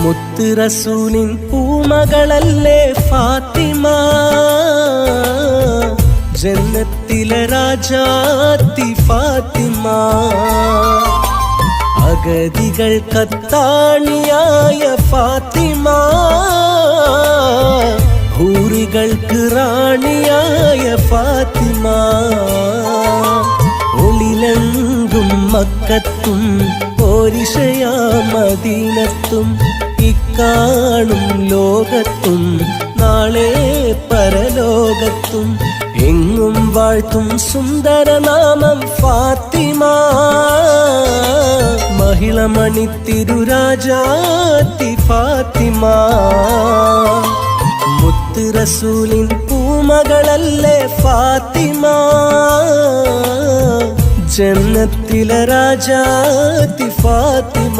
മുത്ത് റസൂലിൻ പൂമകളല്ലേ ഫാത്തിമ, ജന്നത്തിലെ രാജാത്തി ഫാത്തിമ. അഗതികൾ കത്താണിയായ ഫാത്തിമ, ഹൂറികൾക്ക് റാണിയായ ഫാത്തിമ. ഒളിലങ്കും മക്കത്തും പോരിഷയാ മദീനത്തും ഇക്കാണും ലോകത്തും നാളെ പരലോകത്തും എങ്ങും വാഴ്ത്തും സുന്ദരനാമം ഫാത്തിമ. മഹിളമണി തിരുരാജാത്തി ഫാത്തിമ, മുത്ത് റസൂലിൻ പൂമകളല്ലേ ഫാത്തിമ, ജന്നത്തിലെ രാജാത്തി ഫാത്തിമ.